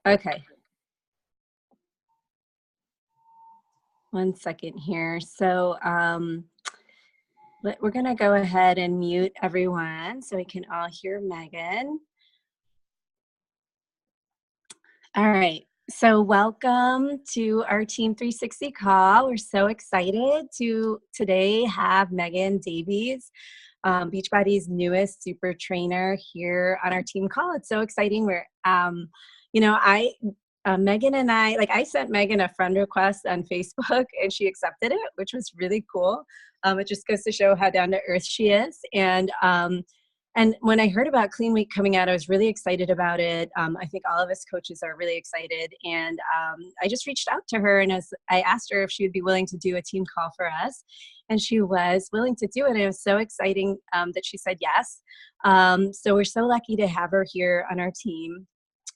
Okay. 1 second here. So we're going to go ahead and mute everyone so we can all hear Megan. All right. So welcome to our Team 360 call. We're so excited to today have Megan Davies, Beachbody's newest super trainer here on our team call. It's so exciting. We're, Megan and I sent Megan a friend request on Facebook and she accepted it, which was really cool. It just goes to show how down to earth she is. And when I heard about Clean Week coming out, I was really excited about it. I think all of us coaches are really excited. And I just reached out to her and I asked her if she would be willing to do a team call for us. And she was willing to do it. And it was so exciting that she said yes. So we're so lucky to have her here on our team.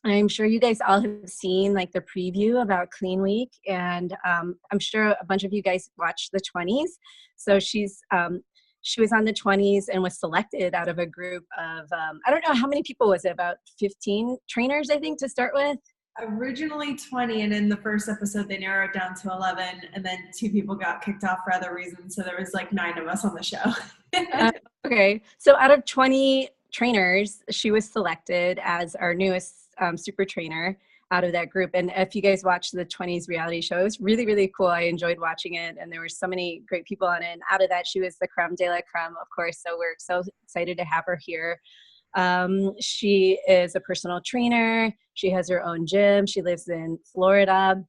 I'm sure you guys all have seen like the preview about Clean Week. And I'm sure a bunch of you guys watched the 20s. So she was on the 20s and was selected out of a group of, I don't know, how many people was it? About 15 trainers, I think, to start with? Originally 20, and in the first episode, they narrowed down to 11, and then 2 people got kicked off for other reasons. So there was like 9 of us on the show. Okay. So out of 20 trainers, she was selected as our newest super trainer out of that group. And if you guys watch the 20s reality show, it was really, really cool. I enjoyed watching it. And there were so many great people on it. And out of that, she was the creme de la creme, of course. So we're so excited to have her here. She is a personal trainer. She has her own gym. She lives in Florida.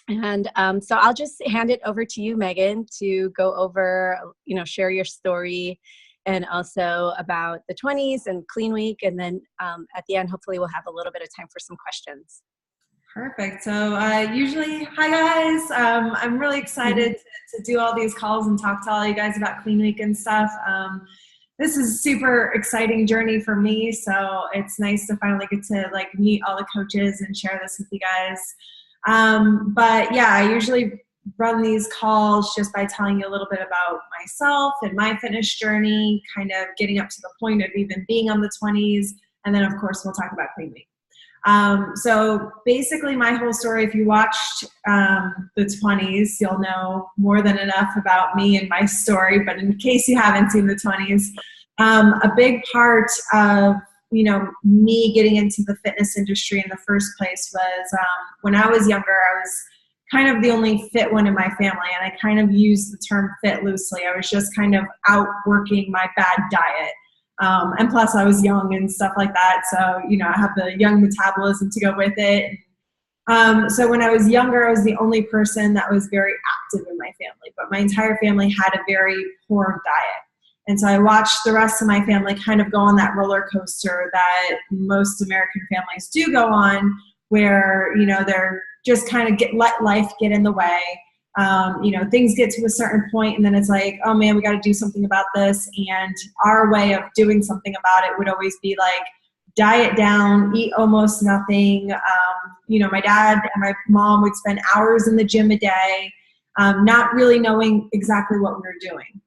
And so I'll just hand it over to you, Megan, to go over, share your story and also about the 20s and Clean Week. And then at the end, hopefully we'll have a little bit of time for some questions. Perfect. So hi guys. I'm really excited to do all these calls and talk to all you guys about Clean Week and stuff. This is a super exciting journey for me. So it's nice to finally get to meet all the coaches and share this with you guys. But yeah, I usually run these calls just by telling you a little bit about myself and my fitness journey, kind of getting up to the point of even being on the 20s. And then of course we'll talk about Clean Week. So basically my whole story, if you watched the 20s, you'll know more than enough about me and my story. But in case you haven't seen the 20s, a big part of me getting into the fitness industry in the first place was when I was younger, I was kind of the only fit one in my family, and I kind of used the term fit loosely. I was just kind of outworking my bad diet. And plus I was young and stuff like that. So, I have the young metabolism to go with it. So when I was younger, I was the only person that was very active in my family, but my entire family had a very poor diet. And so I watched the rest of my family kind of go on that roller coaster that most American families do go on, where, they're just kind of let life get in the way. Things get to a certain point and then it's like, oh man, we got to do something about this. And our way of doing something about it would always be diet down, eat almost nothing. My dad and my mom would spend hours in the gym a day, not really knowing exactly what we were doing.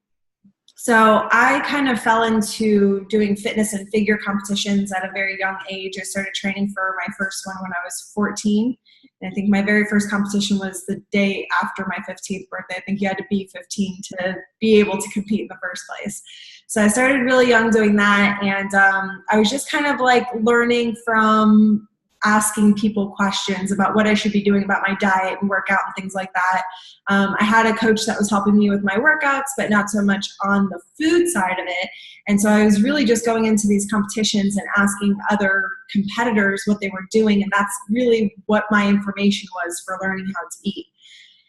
So I kind of fell into doing fitness and figure competitions at a very young age. I started training for my first one when I was 14. And I think my very first competition was the day after my 15th birthday. I think you had to be 15 to be able to compete in the first place. So I started really young doing that. And I was just kind of learning from asking people questions about what I should be doing about my diet and workout and things like that. I had a coach that was helping me with my workouts, but not so much on the food side of it. And so I was really just going into these competitions and asking other competitors what they were doing. And that's really what my information was for learning how to eat.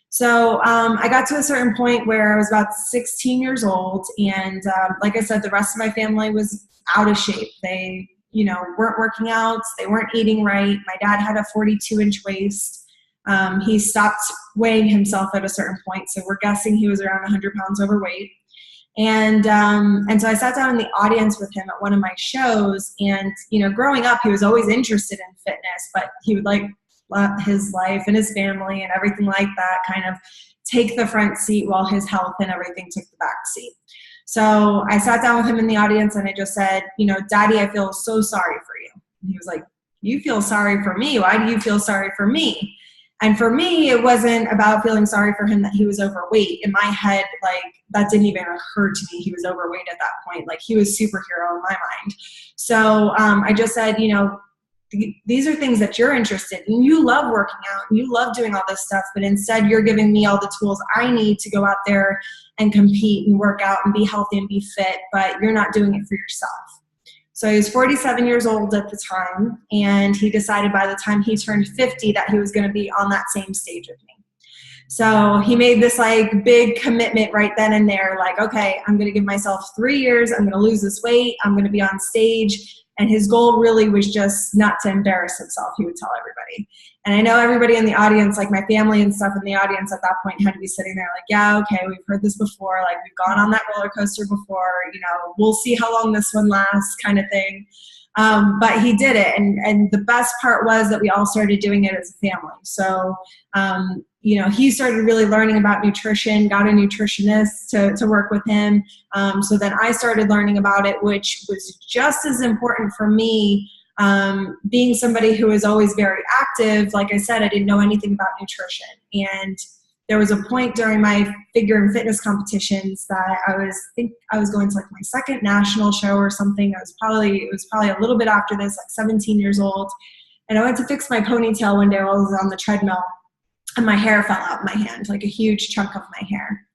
So I got to a certain point where I was about 16 years old. And like I said, the rest of my family was out of shape. They weren't working out. They weren't eating right. My dad had a 42-inch waist. He stopped weighing himself at a certain point. So we're guessing he was around 100 pounds overweight. And so I sat down in the audience with him at one of my shows. And, growing up, he was always interested in fitness, but he would let his life and his family and everything like that kind of take the front seat while his health and everything took the back seat. So I sat down with him in the audience and I just said, Daddy, I feel so sorry for you. And he was like, you feel sorry for me. Why do you feel sorry for me? And for me, it wasn't about feeling sorry for him that he was overweight. In my head, like, that didn't even occur to me. He was overweight at that point. Like, he was superhero in my mind. So I just said, you know, these are things that you're interested in. You love working out, you love doing all this stuff, but instead you're giving me all the tools I need to go out there and compete and work out and be healthy and be fit, but you're not doing it for yourself. So he was 47 years old at the time, and he decided by the time he turned 50 that he was going to be on that same stage with me. So he made this like big commitment right then and there, like, okay, I'm going to give myself 3 years. I'm going to lose this weight. I'm going to be on stage. And his goal really was just not to embarrass himself, he would tell everybody. And I know everybody in the audience, like my family and stuff in the audience at that point, had to be sitting there like, yeah, okay, we've heard this before. Like, we've gone on that roller coaster before, you know, we'll see how long this one lasts, kind of thing. But he did it. And the best part was that we all started doing it as a family. So, you know, he started really learning about nutrition, got a nutritionist to work with him. So then I started learning about it, which was just as important for me. Being somebody who is always very active, like I said, I didn't know anything about nutrition. And there was a point during my figure and fitness competitions that I was going to like my second national show or something. It was probably a little bit after this, like 17 years old. And I went to fix my ponytail one day while I was on the treadmill, and my hair fell out of my hand, like a huge chunk of my hair.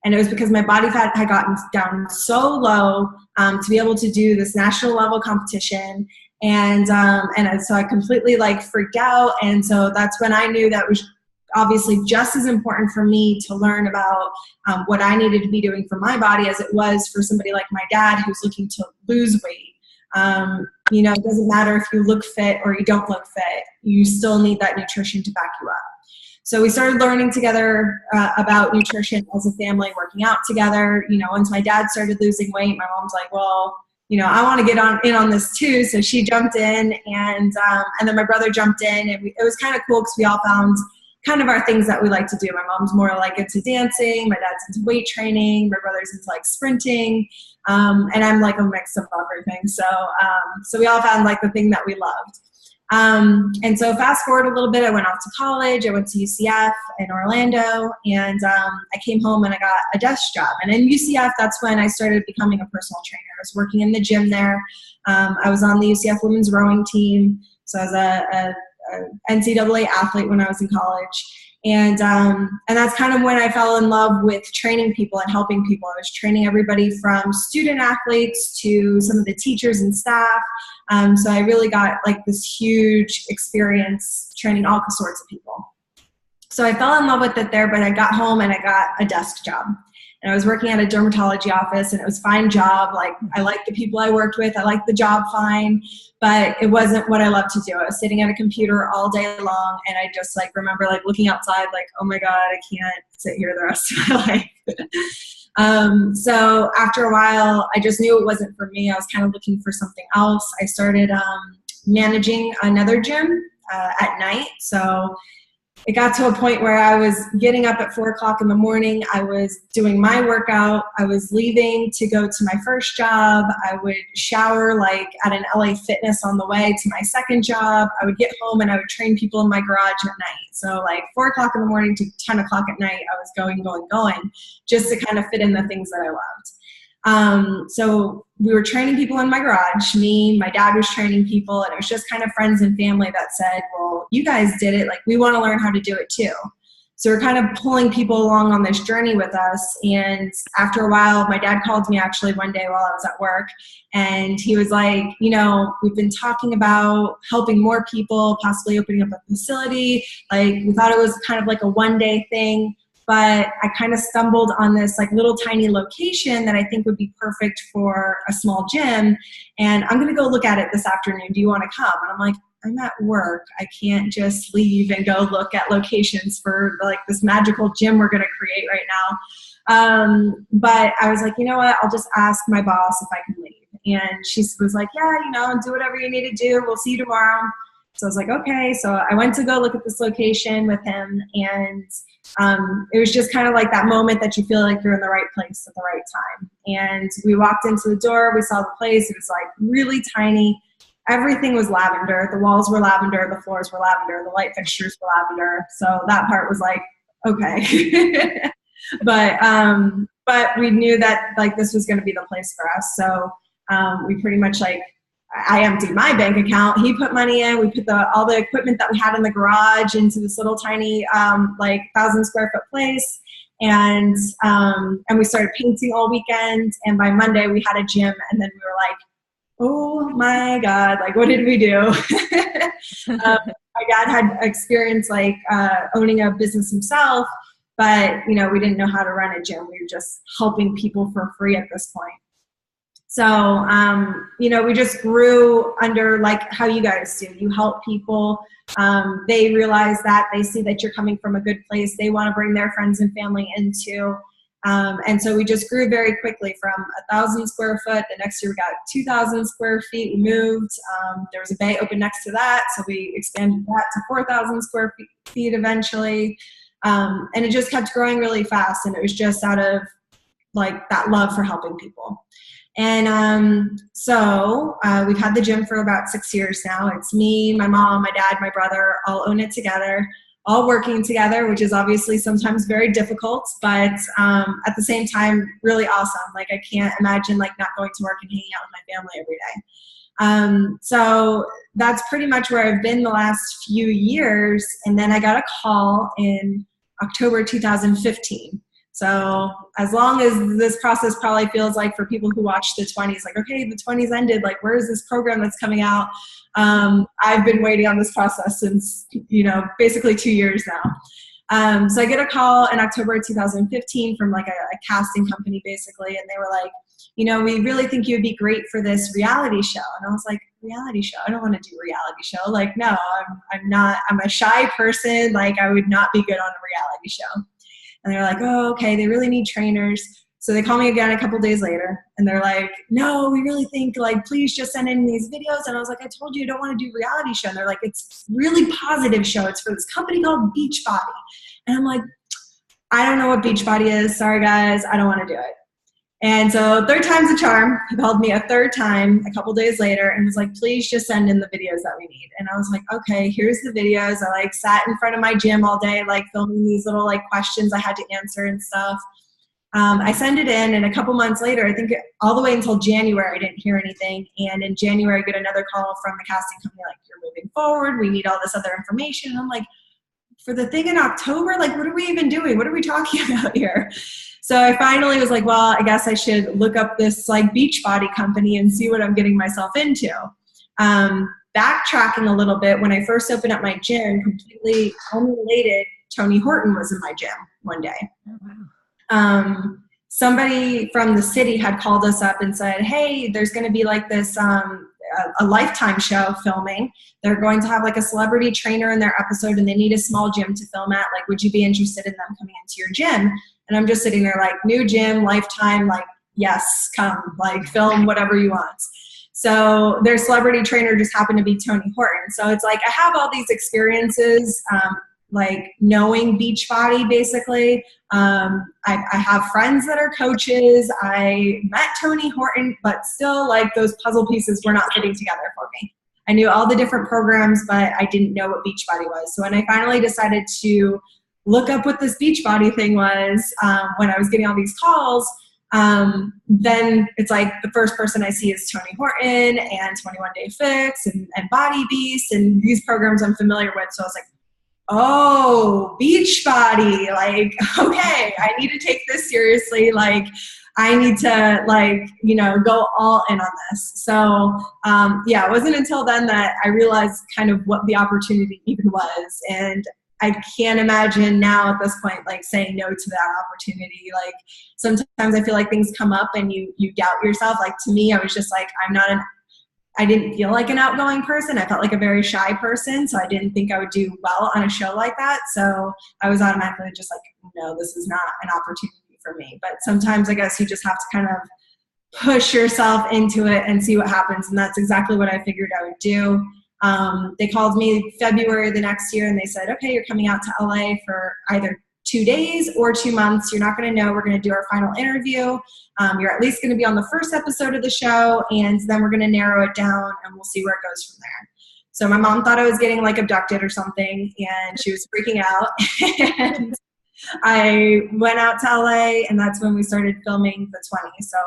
And it was because my body fat had gotten down so low to be able to do this national level competition. And so I completely like freaked out. And so that's when I knew that it was obviously just as important for me to learn about what I needed to be doing for my body as it was for somebody like my dad who's looking to lose weight. You know, it doesn't matter if you look fit or you don't look fit, you still need that nutrition to back you up. So we started learning together about nutrition as a family, working out together. You know, once my dad started losing weight, my mom's like, well, you know, I want to get in on this too. So she jumped in, and then my brother jumped in, and it was kind of cool because we all found kind of our things that we like to do. My mom's more like into dancing, my dad's into weight training, my brother's into like sprinting, and I'm like a mix of everything. So we all found like the thing that we loved. And so fast forward a little bit, I went off to college. I went to UCF in Orlando, and I came home and I got a desk job. And in UCF, that's when I started becoming a personal trainer. I was working in the gym there. I was on the UCF women's rowing team. So I was a NCAA athlete when I was in college. And that's kind of when I fell in love with training people and helping people. I was training everybody from student athletes to some of the teachers and staff. So I really got like this huge experience training all sorts of people. So I fell in love with it there, but I got home and I got a desk job. And I was working at a dermatology office, and it was a fine job. Like, I liked the people I worked with. I liked the job fine, but it wasn't what I loved to do. I was sitting at a computer all day long, and I just like remember like looking outside like, oh my God, I can't sit here the rest of my life. So after a while, I just knew it wasn't for me. I was kind of looking for something else. I started managing another gym at night. So it got to a point where I was getting up at 4 o'clock in the morning. I was doing my workout. I was leaving to go to my first job. I would shower like at an LA Fitness on the way to my second job. I would get home and I would train people in my garage at night. So like 4 o'clock in the morning to 10 o'clock at night, I was going, just to kind of fit in the things that I loved. So we were training people in my garage. My dad was training people, and it was just kind of friends and family that said, well, you guys did it. Like, we want to learn how to do it too. So we're kind of pulling people along on this journey with us. And after a while, my dad called me actually one day while I was at work, and he was like, you know, we've been talking about helping more people, possibly opening up a facility. Like, we thought it was kind of like a one-day thing. But I kind of stumbled on this like little tiny location that I think would be perfect for a small gym. And I'm going to go look at it this afternoon. Do you want to come? And I'm like, I'm at work. I can't just leave and go look at locations for like this magical gym we're going to create right now. But I was like, you know what? I'll just ask my boss if I can leave. And she was like, yeah, you know, do whatever you need to do. We'll see you tomorrow. So I was like, okay. So I went to go look at this location with him, and it was just kind of like that moment that you feel like you're in the right place at the right time. And we walked into the door, we saw the place. It was like really tiny. everything was lavender. The walls were lavender, the floors were lavender, the light fixtures were lavender. So that part was like, okay. But we knew that like this was going to be the place for us. So we pretty much like, I emptied my bank account. He put money in. We put all the equipment that we had in the garage into this little tiny like 1,000 square foot place. And we started painting all weekend. And by Monday we had a gym. And then we were like, oh my God, like what did we do? My dad had experience like owning a business himself, but we didn't know how to run a gym. We were just helping people for free at this point. So, we just grew under like how you guys do. You help people. They realize that. They see that you're coming from a good place. They want to bring their friends and family into. And so we just grew very quickly from 1,000 square foot. The next year we got 2,000 square feet. We moved. There was a bay open next to that. So we expanded that to 4,000 square feet eventually. And it just kept growing really fast. And it was just out of like that love for helping people. And so we've had the gym for about 6 years now. It's me, my mom, my dad, my brother, all own it together, all working together, which is obviously sometimes very difficult, but at the same time, really awesome. Like I can't imagine like not going to work and hanging out with my family every day. So that's pretty much where I've been the last few years. And then I got a call in October 2015. So as long as this process probably feels like for people who watch the 20s, like, okay, the 20s ended, like, where's this program that's coming out? I've been waiting on this process since, basically 2 years now. So I get a call in October 2015 from like a casting company basically. And they were like, we really think you would be great for this reality show. And I was like, reality show? I don't want to do a reality show. Like, no, I'm a shy person. Like I would not be good on a reality show. And they're like, oh, okay, they really need trainers. So they call me again a couple days later and they're like, no, we really think like, please just send in these videos. And I was like, I told you I don't want to do reality show. And they're like, it's really positive show. It's for this company called Beachbody. And I'm like, I don't know what Beachbody is. Sorry guys, I don't want to do it. And so third time's a charm. He called me a third time a couple days later and was like, please just send in the videos that we need. And I was like, okay, here's the videos. I like sat in front of my gym all day, like filming these little like questions I had to answer and stuff. I send it in and a couple months later, I think all the way until January, I didn't hear anything. And in January, I get another call from the casting company, like, you're moving forward. We need all this other information. And I'm like, for the thing in October, like, what are we even doing? What are we talking about here? So I finally was like, well, I guess I should look up this like Beachbody company and see what I'm getting myself into. Backtracking a little bit, when I first opened up my gym, completely unrelated, Tony Horton was in my gym one day. Oh, wow. Somebody from the city had called us up and said, hey, there's going to be like this a Lifetime show filming. They're going to have like a celebrity trainer in their episode and they need a small gym to film at. Like, would you be interested in them coming into your gym? And I'm just sitting there like, new gym, Lifetime, like, yes, come, like, film whatever you want. So their celebrity trainer just happened to be Tony Horton. So it's like, I have all these experiences, like knowing Beachbody basically. I have friends that are coaches. I met Tony Horton, but still like those puzzle pieces were not fitting together for me. I knew all the different programs, but I didn't know what Beachbody was. So when I finally decided to look up what this Beachbody thing was, when I was getting all these calls, then it's like the first person I see is Tony Horton and 21 Day Fix and Body Beast and these programs I'm familiar with. So I was like, oh, Beachbody, like, okay, I need to take this seriously. Like, I need to go all in on this. So yeah, it wasn't until then that I realized kind of what the opportunity even was. And I can't imagine now at this point, like saying no to that opportunity. Like sometimes I feel like things come up and you doubt yourself. Like to me, I was just like, I didn't feel like an outgoing person. I felt like a very shy person. So I didn't think I would do well on a show like that. So I was automatically just like, no, this is not an opportunity for me. But sometimes I guess you just have to kind of push yourself into it and see what happens. And that's exactly what I figured I would do. They called me February the next year and they said, okay, you're coming out to LA for either 2 days or 2 months. You're not going to know. We're going to do our final interview. You're at least going to be on the first episode of the show, and then we're going to narrow it down, and we'll see where it goes from there. So my mom thought I was getting like abducted or something, and she was freaking out. And I went out to LA, and that's when we started filming the 20. So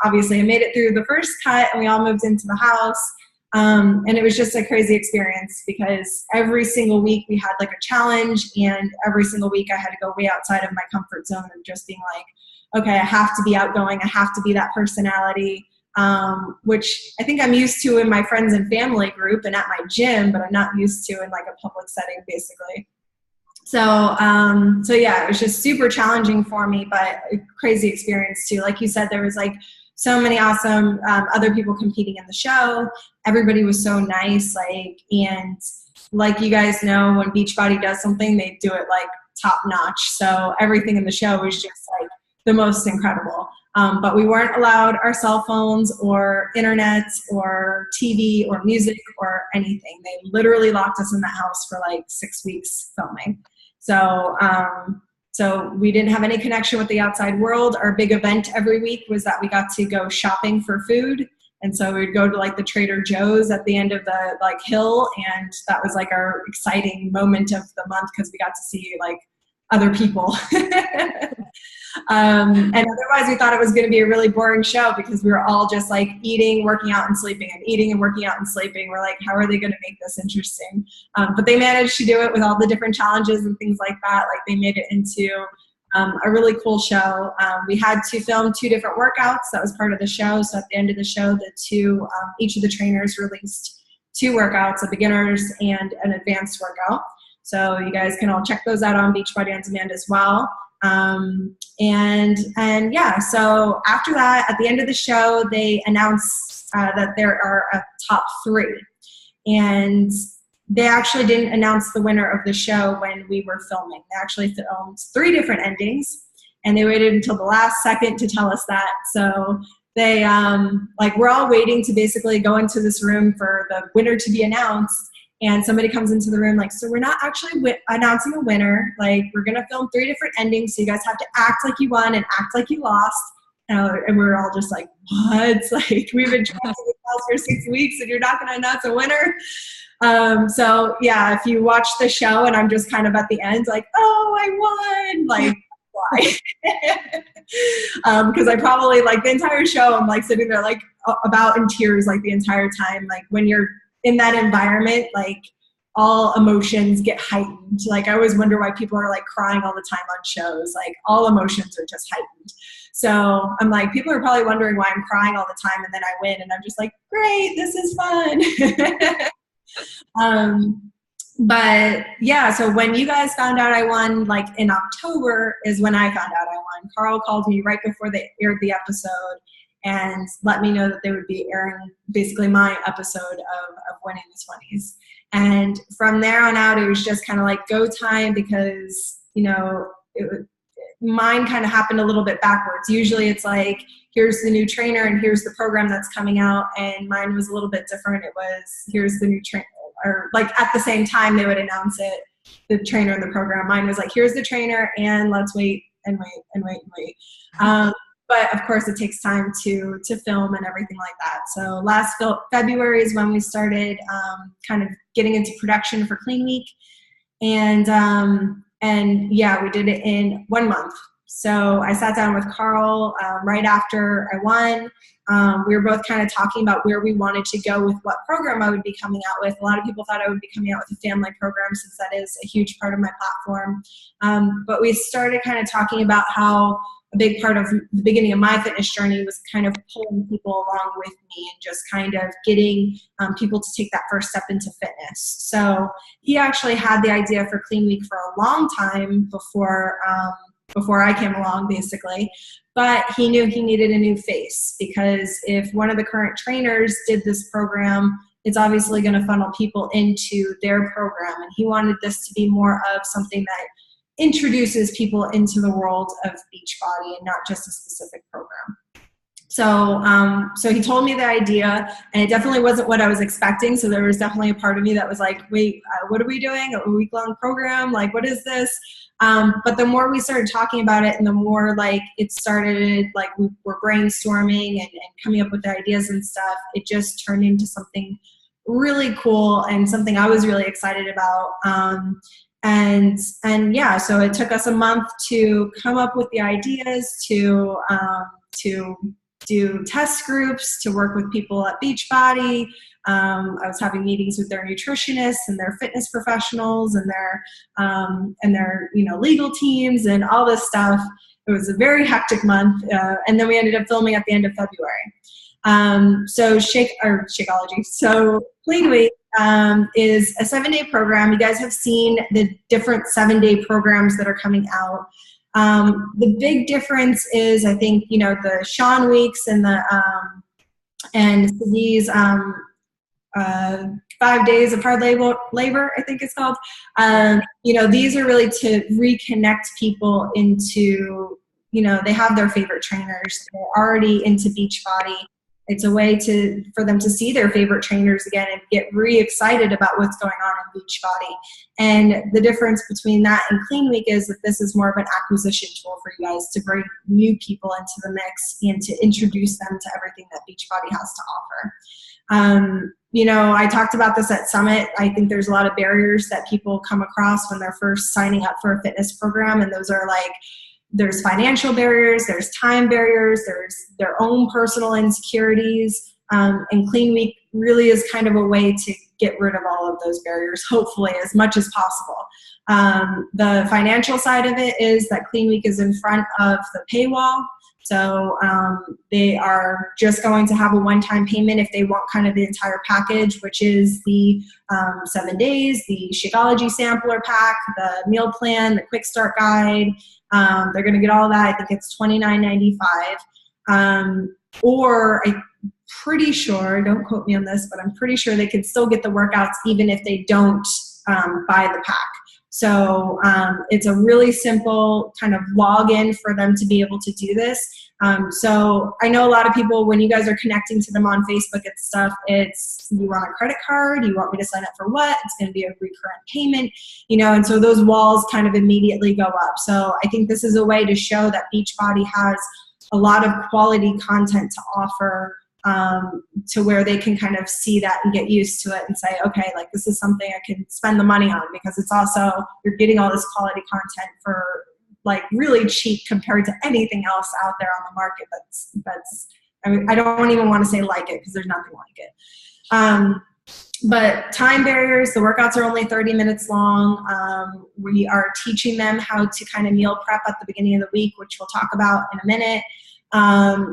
obviously I made it through the first cut, and we all moved into the house. And it was just a crazy experience because every single week we had like a challenge, and every single week I had to go way outside of my comfort zone of just being like, okay, I have to be outgoing. I have to be that personality, which I think I'm used to in my friends and family group and at my gym, but I'm not used to in like a public setting, basically. So yeah, it was just super challenging for me, but a crazy experience too. Like you said, there was like so many awesome other people competing in the show. Everybody was so nice, and like you guys know, when Beachbody does something, they do it like top notch. So everything in the show was just like the most incredible. But we weren't allowed our cell phones or internet or TV or music or anything. They literally locked us in the house for like 6 weeks filming. So we didn't have any connection with the outside world. Our big event every week was that we got to go shopping for food. And so we'd go to like the Trader Joe's at the end of the like hill. And that was like our exciting moment of the month because we got to see like other people. And otherwise we thought it was going to be a really boring show because we were all just like eating, working out and sleeping, and eating and working out and sleeping. We're like, how are they going to make this interesting? But they managed to do it with all the different challenges and things like that. Like they made it into a really cool show. We had to film 2 different workouts. That was part of the show. So at the end of the show, each of the trainers released 2 workouts, a beginner's and an advanced workout. So you guys can all check those out on Beachbody On Demand as well. And yeah, so after that, at the end of the show, they announced that there are a top 3. And they actually didn't announce the winner of the show when we were filming. They actually filmed 3 different endings, and they waited until the last second to tell us that. So they, we're all waiting to basically go into this room for the winner to be announced. And somebody comes into the room like, so we're not actually announcing a winner. Like, we're going to film 3 different endings. So you guys have to act like you won and act like you lost. And we were all just like, what? Like, we've been trying this house for 6 weeks and you're not going to announce a winner? So yeah, if you watch the show and I'm just kind of at the end, like, oh, I won. Like, why? Because I probably like the entire show, I'm like sitting there like about in tears like the entire time. Like when you're in that environment, like all emotions get heightened. Like I always wonder why people are like crying all the time on shows. Like all emotions are just heightened. So I'm like, people are probably wondering why I'm crying all the time, and then I win and I'm just like, great, this is fun. But yeah, so when you guys found out I won, like in October is when I found out I won. Carl called me right before they aired the episode and let me know that they would be airing basically my episode of winning the 20s. And from there on out, it was just kind of like go time because, you know, mine kind of happened a little bit backwards. Usually it's like, here's the new trainer and here's the program that's coming out. And mine was a little bit different. It was, here's the new trainer, or like at the same time they would announce it, the trainer and the program. Mine was like, here's the trainer and let's wait and wait and wait and wait. But of course it takes time to film and everything like that. So last February is when we started kind of getting into production for Clean Week. And yeah, we did it in 1 month. So I sat down with Carl right after I won. We were both kind of talking about where we wanted to go with what program I would be coming out with. A lot of people thought I would be coming out with a family program since that is a huge part of my platform. But we started kind of talking about how a big part of the beginning of my fitness journey was kind of pulling people along with me and just kind of getting people to take that first step into fitness. So he actually had the idea for Clean Week for a long time before I came along, basically. But he knew he needed a new face because if one of the current trainers did this program, it's obviously going to funnel people into their program. And he wanted this to be more of something that introduces people into the world of Beachbody and not just a specific program. So he told me the idea, and it definitely wasn't what I was expecting. So there was definitely a part of me that was like, wait, what are we doing? A week-long program? Like, what is this? But the more we started talking about it and the more like it started, like we were brainstorming and coming up with the ideas and stuff, it just turned into something really cool and something I was really excited about. And yeah, so it took us a month to come up with the ideas, to do test groups, to work with people at Beachbody. I was having meetings with their nutritionists and their fitness professionals and their legal teams and all this stuff. It was a very hectic month, and then we ended up filming at the end of February. So Shakeology. So Clean Week is a 7-day program. You guys have seen the different 7-day programs that are coming out. The big difference is, I think, the Sean Weeks and these 5 days of hard labor, I think it's called. These are really to reconnect people into, they have their favorite trainers. They're already into Beachbody. It's a way for them to see their favorite trainers again and get re-excited about what's going on in Beachbody. And the difference between that and Clean Week is that this is more of an acquisition tool for you guys to bring new people into the mix and to introduce them to everything that Beachbody has to offer. I talked about this at Summit. I think there's a lot of barriers that people come across when they're first signing up for a fitness program, and those are like, there's financial barriers, there's time barriers, there's their own personal insecurities, and Clean Week really is kind of a way to get rid of all of those barriers, hopefully, as much as possible. The financial side of it is that Clean Week is in front of the paywall. So they are just going to have a one-time payment if they want kind of the entire package, which is the 7 days, the Shakeology sampler pack, the meal plan, the quick start guide. They're going to get all that. I think it's $29.95. Or I'm pretty sure, don't quote me on this, but I'm pretty sure they can still get the workouts even if they don't buy the pack. So it's a really simple kind of login for them to be able to do this. So I know a lot of people, when you guys are connecting to them on Facebook and stuff, it's, you want a credit card, you want me to sign up for what? It's going to be a recurrent payment, and so those walls kind of immediately go up. So I think this is a way to show that Beachbody has a lot of quality content to offer, to where they can kind of see that and get used to it and say, okay, like this is something I can spend the money on, because it's also, you're getting all this quality content for like really cheap compared to anything else out there on the market. I don't even want to say like it, because there's nothing like it. But time barriers, the workouts are only 30 minutes long. We are teaching them how to kind of meal prep at the beginning of the week, which we'll talk about in a minute.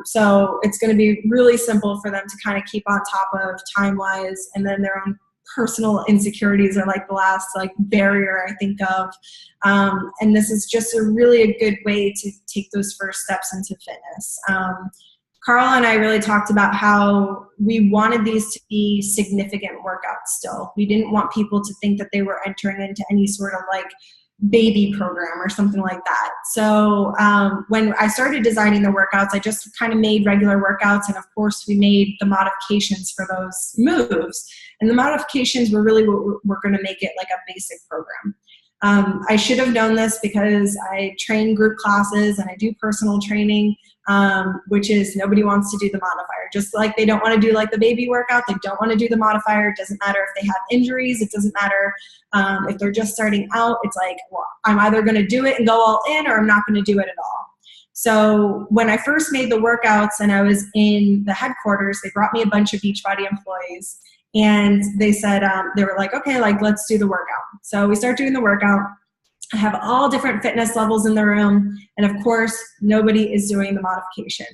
So it's going to be really simple for them to kind of keep on top of time-wise, and then their own personal insecurities are like the last like barrier I think of. And this is just a really good way to take those first steps into fitness. Carl and I really talked about how we wanted these to be significant workouts still. We didn't want people to think that they were entering into any sort of like baby program or something like that. So when I started designing the workouts, I just kind of made regular workouts, and of course we made the modifications for those moves. And the modifications were really what we're going to make it like a basic program. I should have known this because I train group classes and I do personal training, which is nobody wants to do the modifier. Just like they don't want to do like the baby workout, they don't want to do the modifier. It doesn't matter if they have injuries. It doesn't matter if they're just starting out. It's like, well, I'm either going to do it and go all in, or I'm not going to do it at all. So when I first made the workouts and I was in the headquarters, they brought me a bunch of Beachbody employees. And they said, they were like, okay, like, let's do the workout. So we start doing the workout. I have all different fitness levels in the room. And of course, nobody is doing the modification.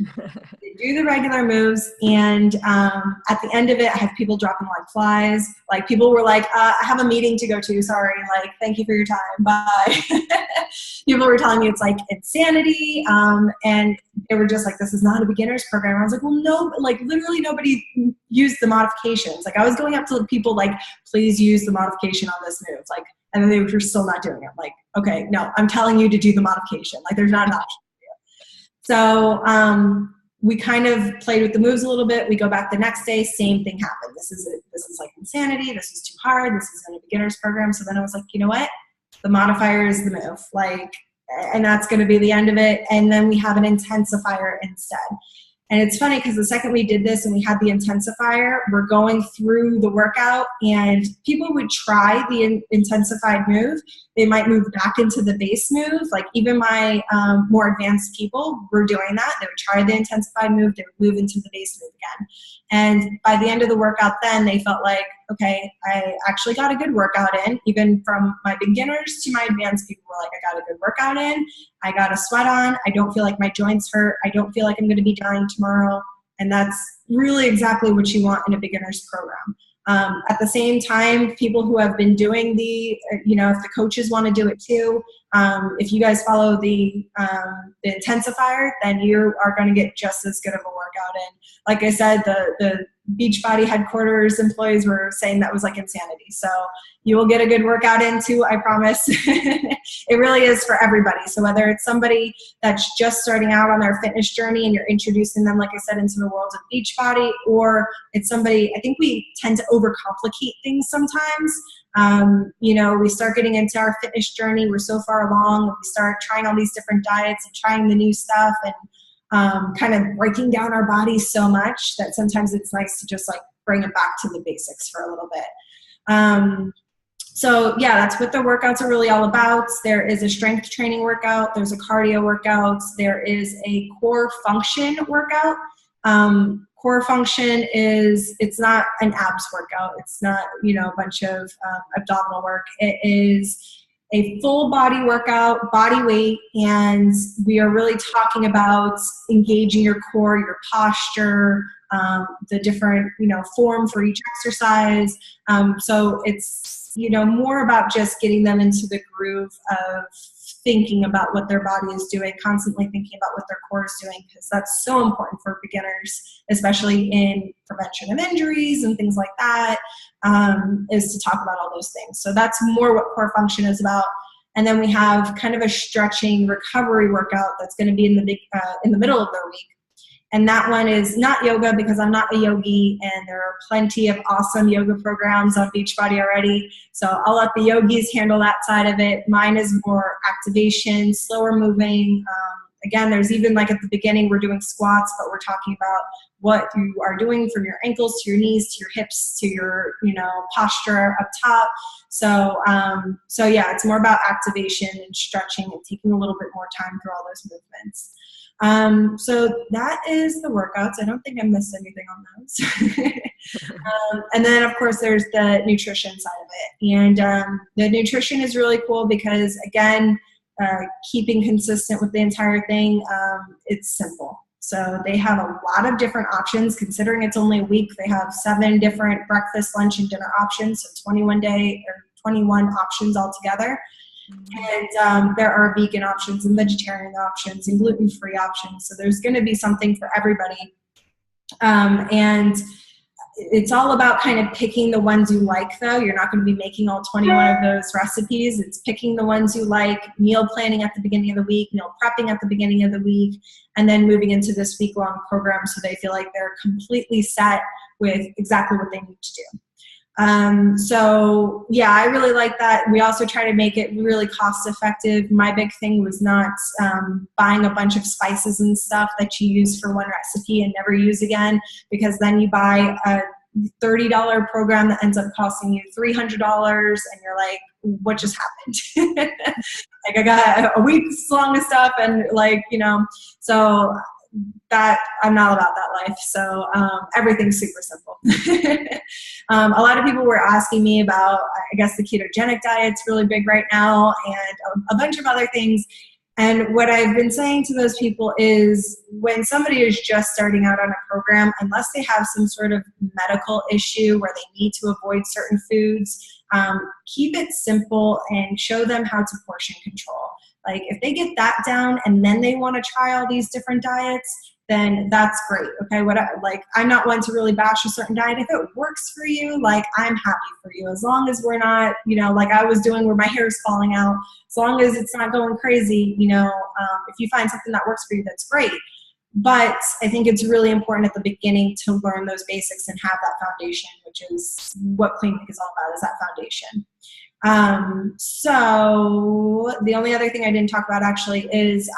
They do the regular moves. And at the end of it, I have people dropping like flies. Like people were like, I have a meeting to go to. Sorry. Like, thank you for your time. Bye. People were telling me it's like insanity. And they were just like, this is not a beginner's program. I was like, well, no, like literally nobody used the modifications. Like I was going up to people like, please use the modification on this move. Like, and then they were still not doing it. I'm like, okay, no, I'm telling you to do the modification. Like there's not an option for you. So we kind of played with the moves a little bit. We go back the next day, same thing happened. This is like insanity. This is too hard. This isn't a beginner's program. So then I was like, you know what? The modifier is the move, like, and that's going to be the end of it. And then we have an intensifier instead. And it's funny because the second we did this and we had the intensifier, we're going through the workout and people would try the intensified move. They might move back into the base move. Like even my more advanced people were doing that. They would try the intensified move, they would move into the base move again. And by the end of the workout then, they felt like, okay, I actually got a good workout in. Even from my beginners to my advanced people were like, I got a good workout in. I got a sweat on. I don't feel like my joints hurt. I don't feel like I'm going to be dying tomorrow. And that's really exactly what you want in a beginner's program. At the same time, people who have been doing the, you know, if the coaches want to do it too, if you guys follow the intensifier, then you are going to get just as good of a workout in. Like I said, the Beachbody headquarters employees were saying that was like insanity. So you will get a good workout in too, I promise. It really is for everybody. So whether it's somebody that's just starting out on their fitness journey and you're introducing them, like I said, into the world of Beachbody, or it's somebody, I think we tend to overcomplicate things sometimes. You know, we start getting into our fitness journey, we're so far along, we start trying all these different diets and trying the new stuff and kind of breaking down our bodies so much that sometimes it's nice to just like bring it back to the basics for a little bit. So yeah, that's what the workouts are really all about. There is a strength training workout, there's a cardio workout, there is a core function workout. Core function is, it's not an abs workout. It's not, you know, a bunch of abdominal work. It is a full body workout, body weight, and we are really talking about engaging your core, your posture, the different, you know, form for each exercise. So it's, you know, more about just getting them into the groove of thinking about what their body is doing, constantly thinking about what their core is doing, because that's so important for beginners, especially in prevention of injuries and things like that, is to talk about all those things. So that's more what core function is about. And then we have kind of a stretching recovery workout that's going to be in the middle of their week. And that one is not yoga because I'm not a yogi, and there are plenty of awesome yoga programs on Beachbody already. So I'll let the yogis handle that side of it. Mine is more activation, slower moving. Again, there's even like at the beginning, we're doing squats, but we're talking about what you are doing from your ankles to your knees, to your hips, to your, you know, posture up top. So yeah, it's more about activation and stretching and taking a little bit more time through all those movements. So that is the workouts. I don't think I missed anything on those. And then of course there's the nutrition side of it. And the nutrition is really cool because again, keeping consistent with the entire thing, it's simple. So they have a lot of different options. Considering it's only a week, they have 7 different breakfast, lunch, and dinner options. So 21 options altogether. And there are vegan options and vegetarian options and gluten-free options. So there's going to be something for everybody. And it's all about kind of picking the ones you like, though. You're not going to be making all 21 of those recipes. It's picking the ones you like, meal planning at the beginning of the week, meal prepping at the beginning of the week, and then moving into this week-long program so they feel like they're completely set with exactly what they need to do. So yeah, I really like that. We also try to make it really cost effective. My big thing was not buying a bunch of spices and stuff that you use for one recipe and never use again, because then you buy a $30 program that ends up costing you $300 and you're like, what just happened? Like I got a week's long of stuff and like, you know, so that I'm not about that life. So everything's super simple. A lot of people were asking me about, I guess the ketogenic diet's really big right now and a bunch of other things. And what I've been saying to those people is when somebody is just starting out on a program, unless they have some sort of medical issue where they need to avoid certain foods, keep it simple and show them how to portion control. Like if they get that down and then they want to try all these different diets, then that's great. Okay. I'm not one to really bash a certain diet. If it works for you, like I'm happy for you. As long as we're not, you know, like I was doing where my hair is falling out, as long as it's not going crazy, you know, if you find something that works for you, that's great. But I think it's really important at the beginning to learn those basics and have that foundation, which is what Clean Week is all about, is that foundation. So the only other thing I didn't talk about actually is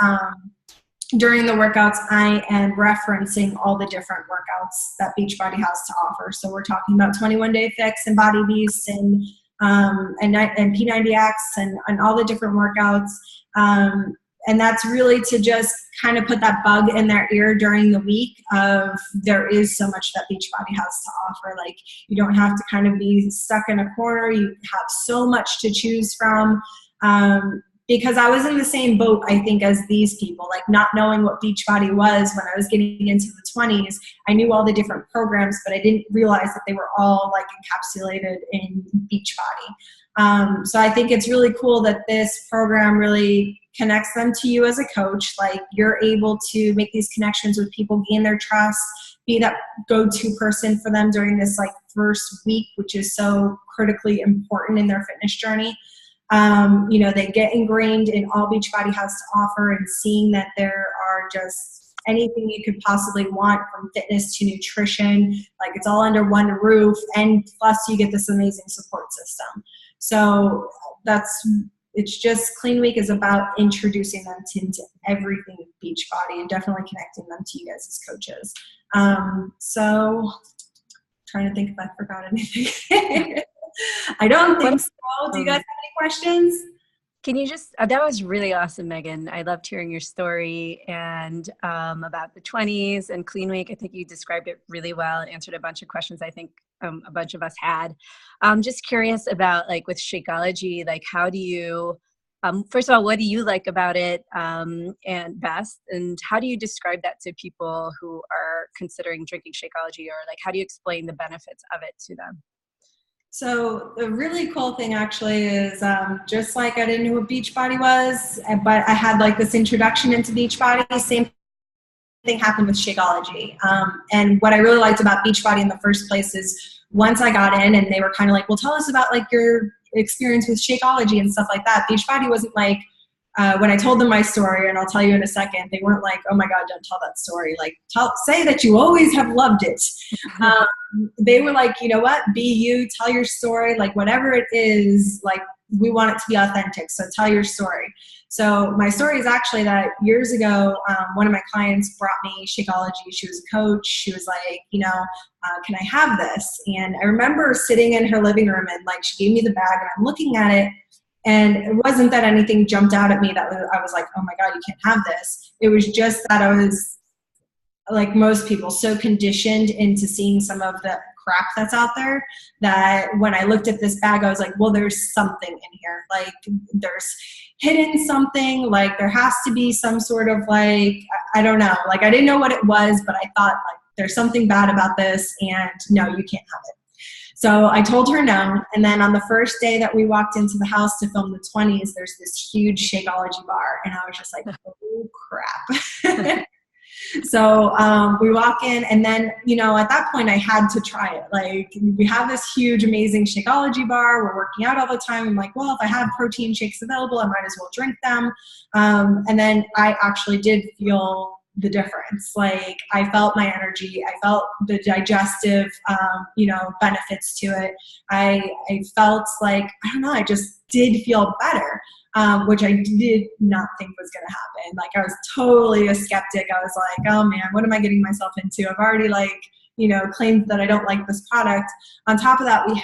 during the workouts, I am referencing all the different workouts that Beachbody has to offer. So we're talking about 21 Day Fix and Body Beast and P90X and all the different workouts. And that's really to just kind of put that bug in their ear during the week of there is so much that Beachbody has to offer. Like, you don't have to kind of be stuck in a corner. You have so much to choose from. Because I was in the same boat, I think, as these people, like not knowing what Beachbody was when I was getting into the 20s. I knew all the different programs, but I didn't realize that they were all like encapsulated in Beachbody. So I think it's really cool that this program really connects them to you as a coach. Like, you're able to make these connections with people, gain their trust, be that go-to person for them during this like first week, which is so critically important in their fitness journey. You know, they get ingrained in all Beachbody has to offer, and seeing that there are just anything you could possibly want, from fitness to nutrition, like it's all under one roof, and plus you get this amazing support system. So it's just Clean Week is about introducing them into everything Beachbody and definitely connecting them to you guys as coaches. So trying to think if I forgot anything. I don't think so. Do you guys have any questions? Can you just, that was really awesome, Megan. I loved hearing your story and about the 20s and Clean Week. I think you described it really well and answered a bunch of questions I think a bunch of us had. Just curious about, like, with Shakeology, like, how do you, first of all, what do you like about it and best? And how do you describe that to people who are considering drinking Shakeology, or like, how do you explain the benefits of it to them? So the really cool thing actually is just like I didn't know what Beachbody was, but I had like this introduction into Beachbody. Same thing happened with Shakeology. And what I really liked about Beachbody in the first place is once I got in and they were kind of like, well, tell us about like your experience with Shakeology and stuff like that. Beachbody wasn't like, when I told them my story, and I'll tell you in a second, they weren't like, oh my God, don't tell that story. Like, say that you always have loved it. They were like, you know what, be you, tell your story, like whatever it is, like we want it to be authentic. So tell your story. So my story is actually that years ago, one of my clients brought me Shakeology. She was a coach. She was like, you know, can I have this? And I remember sitting in her living room and like, she gave me the bag and I'm looking at it. And it wasn't that anything jumped out at me that I was like, oh my God, you can't have this. It was just that I was, like most people, so conditioned into seeing some of the crap that's out there that when I looked at this bag, I was like, well, there's something in here. Like, there's hidden something. Like, there has to be some sort of like, I don't know. Like, I didn't know what it was, but I thought like, there's something bad about this, and no, you can't have it. So I told her no, and then on the first day that we walked into the house to film the 20s, there's this huge Shakeology bar, and I was just like, oh crap. So we walk in, and then, you know, at that point I had to try it. Like, we have this huge, amazing Shakeology bar. We're working out all the time. I'm like, well, if I have protein shakes available, I might as well drink them. And then I actually did feel the difference. Like, I felt my energy. I felt the digestive, benefits to it. I felt like, I don't know, I just did feel better, which I did not think was going to happen. Like, I was totally a skeptic. I was like, oh man, what am I getting myself into? I've already claimed that I don't like this product. On top of that, we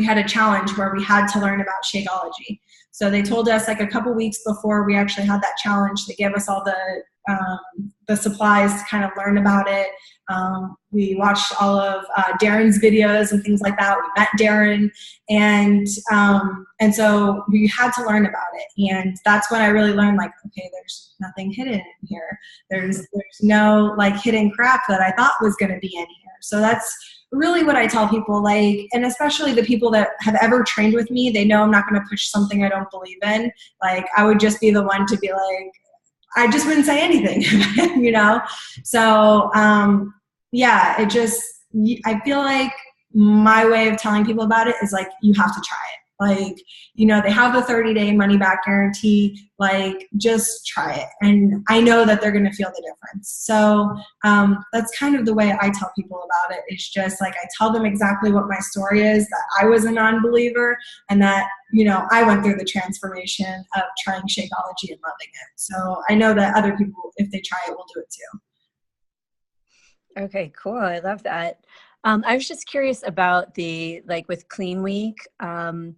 had a challenge where we had to learn about Shakeology. So they told us like a couple weeks before we actually had that challenge, they gave us all the supplies to kind of learn about it. We watched all of Darren's videos and things like that. We met Darren, and so we had to learn about it. And that's when I really learned, like, okay, there's nothing hidden in here. There's no like hidden crap that I thought was going to be in here. So that's really what I tell people, like, and especially the people that have ever trained with me, they know I'm not going to push something I don't believe in. Like, I would just be the one to be like, I just wouldn't say anything, you know? So, I feel like my way of telling people about it is like, you have to try it. Like, they have the 30-day money back guarantee. Like, just try it. And I know that they're going to feel the difference. So that's kind of the way I tell people about it. It's just like, I tell them exactly what my story is, that I was a non-believer, and that, I went through the transformation of trying Shakeology and loving it. So I know that other people, if they try it, will do it too. Okay, cool. I love that. I was just curious about with Clean Week. Do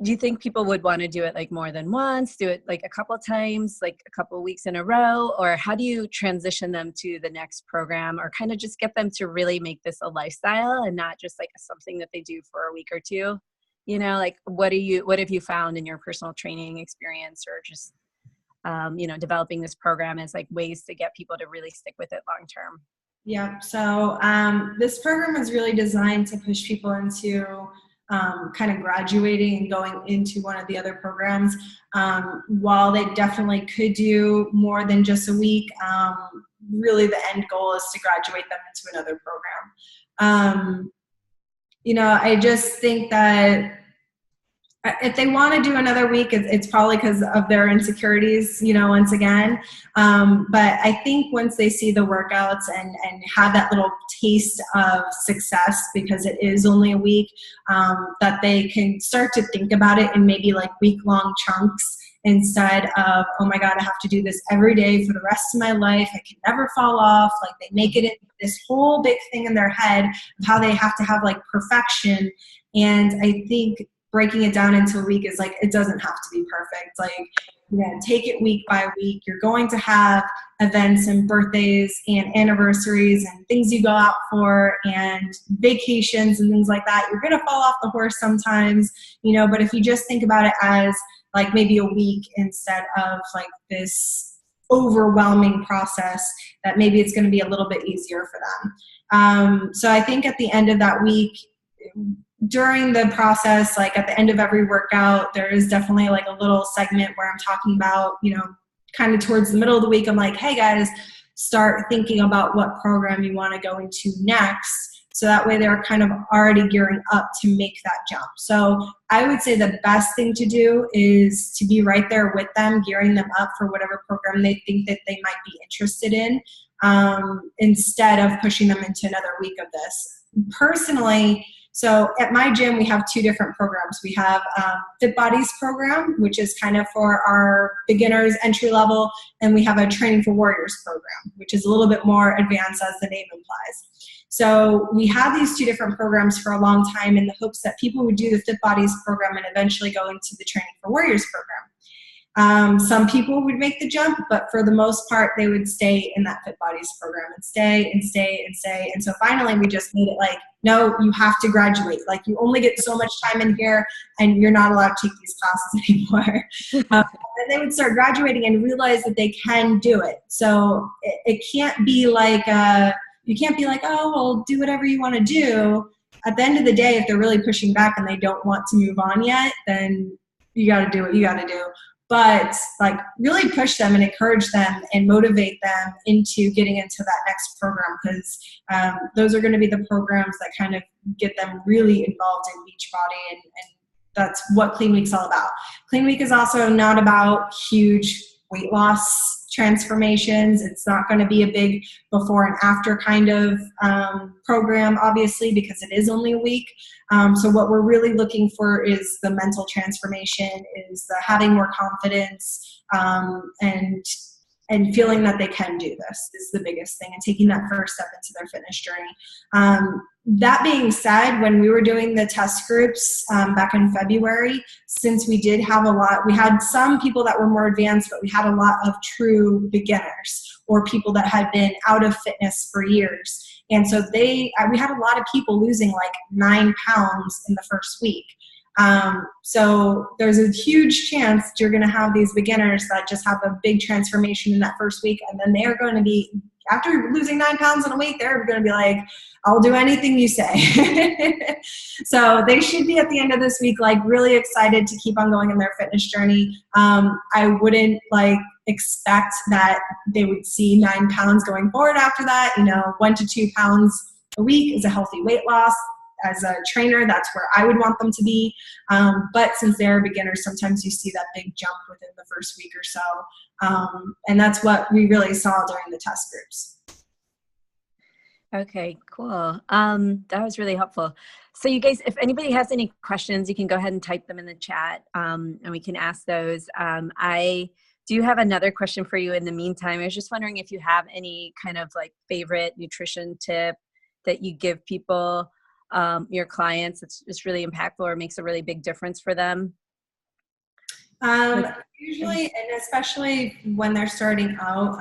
you think people would want to do it like more than once, do it like a couple times, like a couple of weeks in a row? Or how do you transition them to the next program, or kind of just get them to really make this a lifestyle and not just like something that they do for a week or two? Like what have you found in your personal training experience, or just, developing this program as like ways to get people to really stick with it long term? Yeah. So this program is really designed to push people into kind of graduating and going into one of the other programs. While they definitely could do more than just a week, really the end goal is to graduate them into another program. I just think that if they want to do another week, it's probably because of their insecurities, once again. But I think once they see the workouts and have that little taste of success, because it is only a week, that they can start to think about it in maybe like week-long chunks, instead of, oh my God, I have to do this every day for the rest of my life. I can never fall off. Like, they make it this whole big thing in their head of how they have to have like perfection. And I think breaking it down into a week is like, it doesn't have to be perfect. Like, take it week by week. You're going to have events and birthdays and anniversaries and things you go out for and vacations and things like that. You're going to fall off the horse sometimes, but if you just think about it as like maybe a week instead of like this overwhelming process, that maybe it's going to be a little bit easier for them. So I think at the end of that week, during the process, like at the end of every workout, there is definitely like a little segment where I'm talking about, kind of towards the middle of the week, I'm like, hey guys, start thinking about what program you want to go into next. So that way they're kind of already gearing up to make that jump. So I would say the best thing to do is to be right there with them, gearing them up for whatever program they think that they might be interested in, instead of pushing them into another week of this. Personally, so at my gym, we have two different programs. We have Fit Bodies program, which is kind of for our beginners, entry level, and we have a Training for Warriors program, which is a little bit more advanced, as the name implies. So we had these two different programs for a long time in the hopes that people would do the Fit Bodies program and eventually go into the Training for Warriors program. Some people would make the jump, but for the most part, they would stay in that Fit Bodies program and stay and stay and stay. And so finally, we just made it like, no, you have to graduate. Like, you only get so much time in here, and you're not allowed to take these classes anymore. And they would start graduating and realize that they can do it. So it can't be like, you can't be like, oh, well, do whatever you want to do. At the end of the day, if they're really pushing back and they don't want to move on yet, then you got to do what you got to do. But like, really push them and encourage them and motivate them into getting into that next program, because those are going to be the programs that kind of get them really involved in Beachbody, and that's what Clean Week's all about. Clean Week is also not about huge weight loss transformations. It's not going to be a big before and after kind of program, obviously, because it is only a week. So what we're really looking for is the mental transformation, is the having more confidence, and feeling that they can do this is the biggest thing, and taking that first step into their fitness journey. That being said, when we were doing the test groups back in February, since we did have we had some people that were more advanced, but we had a lot of true beginners or people that had been out of fitness for years. And so we had a lot of people losing like 9 pounds in the first week. So there's a huge chance you're going to have these beginners that just have a big transformation in that first week. And then they're going to be, after losing 9 pounds in a week, they're going to be like, I'll do anything you say. So they should be at the end of this week, like, really excited to keep on going in their fitness journey. I wouldn't expect that they would see 9 pounds going forward after that. 1 to 2 pounds a week is a healthy weight loss. as a trainer, that's where I would want them to be. But since they're beginners, sometimes you see that big jump within the first week or so. And that's what we really saw during the test groups. Okay, cool. That was really helpful. So you guys, if anybody has any questions, you can go ahead and type them in the chat, and we can ask those. I do have another question for you in the meantime. I was just wondering if you have any kind of like favorite nutrition tip that you give people, your clients, it's really impactful or makes a really big difference for them. Usually, and especially when they're starting out,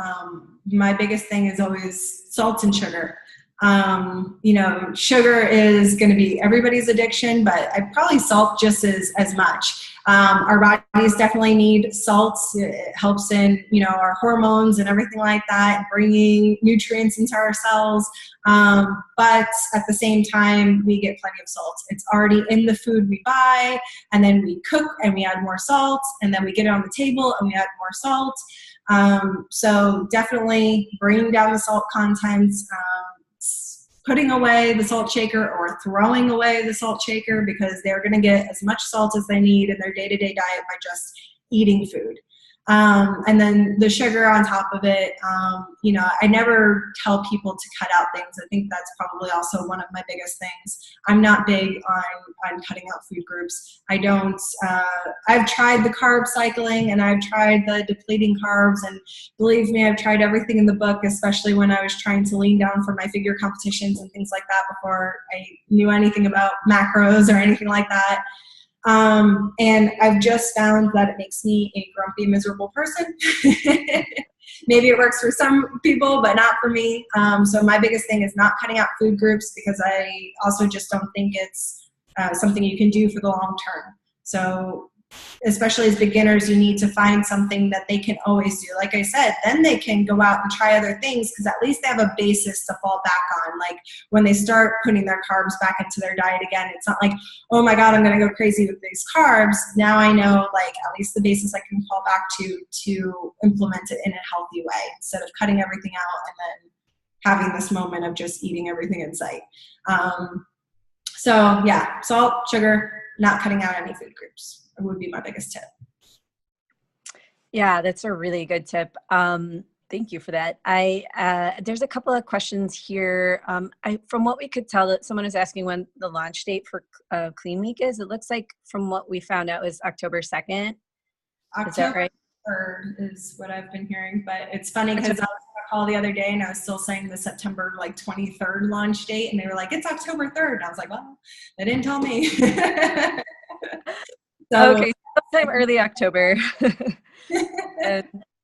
my biggest thing is always salt and sugar. Sugar is going to be everybody's addiction, but I probably salt just as much. Our bodies definitely need salt. It helps in, our hormones and everything like that, bringing nutrients into our cells. But at the same time, we get plenty of salt. It's already in the food we buy, and then we cook and we add more salt, and then we get it on the table and we add more salt. So definitely bringing down the salt content, putting away the salt shaker or throwing away the salt shaker, because they're going to get as much salt as they need in their day-to-day diet by just eating food. And then the sugar on top of it, I never tell people to cut out things. I think that's probably also one of my biggest things. I'm not big on cutting out food groups. I've tried the carb cycling and I've tried the depleting carbs, and believe me, I've tried everything in the book, especially when I was trying to lean down for my figure competitions and things like that before I knew anything about macros or anything like that. And I've just found that it makes me a grumpy, miserable person. Maybe it works for some people, but not for me. So my biggest thing is not cutting out food groups, because I also just don't think it's something you can do for the long term. So especially as beginners, you need to find something that they can always do. Like I said, then they can go out and try other things, because at least they have a basis to fall back on. Like when they start putting their carbs back into their diet again, it's not like, oh my God, I'm going to go crazy with these carbs. Now I know, like, at least the basis I can fall back to implement it in a healthy way, instead of cutting everything out and then having this moment of just eating everything in sight. So yeah, salt, sugar, not cutting out any food groups would be my biggest tip. Yeah, that's a really good tip. Thank you for that. There's a couple of questions here. From what we could tell, that someone is asking when the launch date for Clean Week is. It looks like from what we found out was October 2nd. Is that right? October 3rd is what I've been hearing, but it's funny because I was on a call the other day and I was still saying the September 23rd launch date, and they were like, it's October 3rd. And I was like, well, they didn't tell me. So, okay, sometime early October.